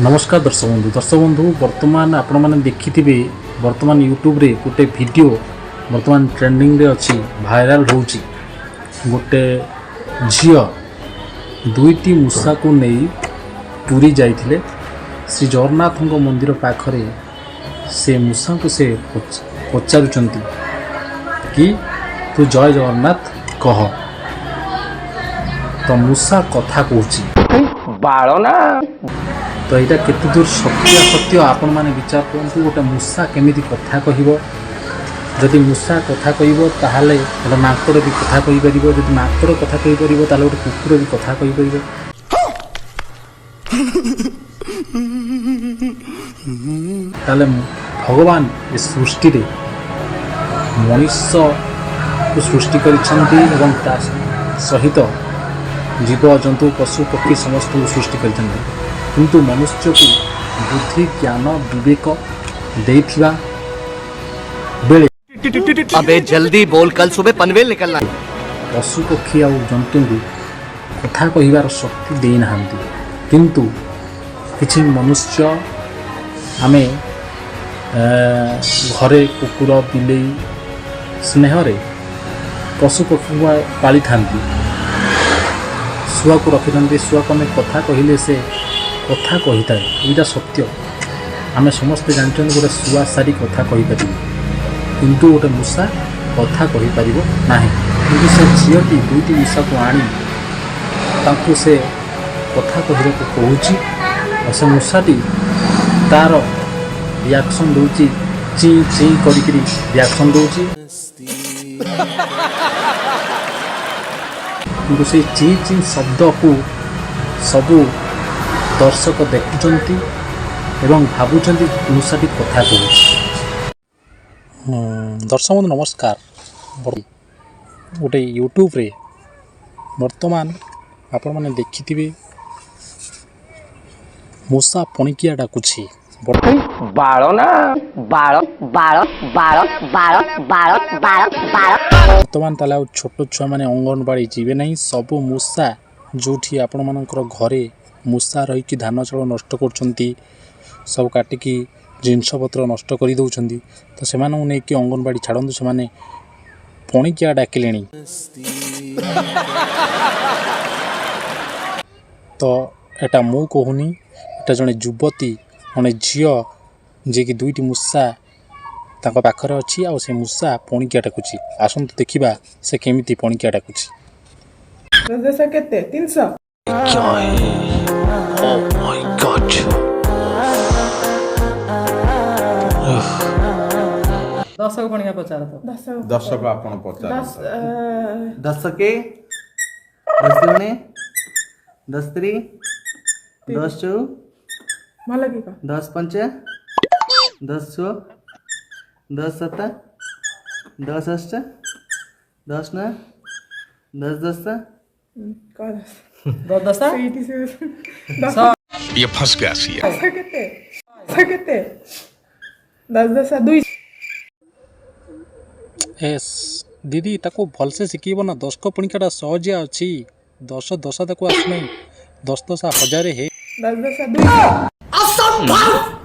नमस्कार दर्शक बंधु वर्तमान आपण मैंने देखिथिबे वर्तमान यूट्यूब रे गोटे वीडियो वर्तमान ट्रेंडिंग रे अच्छी भाइराल होउची गोटे झियो दुईटी मूषा को नहीं पुरी जाइथिले श्री जगन्नाथ मंदिर पाखरे से मूषा को से पचारुचंती कि तू जय जगन्नाथ कह तो मूषा कथा कहूची बाଳ ना तो यहाँ केते दूर सत्य आपण मैंने विचार करूँ गोटे मूषा केमिति कथा कहब जदि मूषा कथा कहब ताहले गोटे माकड़ भी कथा कहि परिबो जदि माकड़ कथा कहि परिबो ताहले गोटे कुकुर भी कथा कहि परिबो ताहले भगवान ए सृष्टि रे मनुष्य को सृष्टि करिसंती एवं ता सहित जीव जंतु पशु पक्षी समस्त को सृष्टि करिसंती किंतु मनुष्य को बुद्धि ज्ञान विवेक देथिबा बेले अबे जल्दी बोल, कल सुबह पनवेल निकलना है। पशु पक्षी आ जंतु को कथा कहिबार शक्ति दे नाहंती किंतु किछि मनुष्य आमे घरे कुकुर बिलेई स्नेह रे पशु पक्षी को पाली थांती शुआ को रखि थांती शुआ को आमे कथा कहिले से कथा कही था यहाँ सत्य आम समस्ते जानते गोटे शुआ सारी कथा कहीपर किंतु गोटे मूषा कथा कहीपर ना कि से झीटी दुईटी मूषा को आनी तांको से कथा कहने को कहूँ और से मूषाटी तार रिएक्शन दूची ची ची करी रिएक्शन दूची किंतु से ची ची शब्द को सबू दर्शक देखुंती एवं भावुंट मूषाटी कथा कहूँ। दर्शक बंधु नमस्कार गोटे यूट्यूब रे वर्तमान आपण मैंने देखिथिबे मूषा पणिकिया डाकुछि बाଳ ना बाଳ बाଳ बाଳ बाଳ बाଳ बाଳ बाळ वर्तमान ताला छोट छुआ मैंने अंगनवाड़ी जीवे नहीं सबू मूषा जोठी आपण मानकर घरे मूषा रहीकि धान चाउल नष्ट कर सब काटिकी जिनपतर नष्ट कर दौरान तो से नहीं कि अंगनवाड़ी छाड़ू से पणिकिया डाकिले तो एटा मु कहूनी एटा जड़े युवती जड़े झील जी कि दुईटी मूषा तांको पाखरे अच्छी आ से मूषा पणिकिया डाकुची आसतु देखिबा से केमिति पणिकिया डाकुची। केते 300 Oh my God. दस को पणिया पचार तो दस को आपण पचार दस के 10 दुने 10 त्री 10 चौ भल कि 10 पंच 10 छो 10 सत 10 अष्ट 10 न 10 दस ये फंस गया सी केते 10 2 एस दीदी ताको भलसे शिखीब ना 10 को पणिकाटा सहजिया अच्छी 10 10 ताको आस नहीं 10 10 हजार है 10 2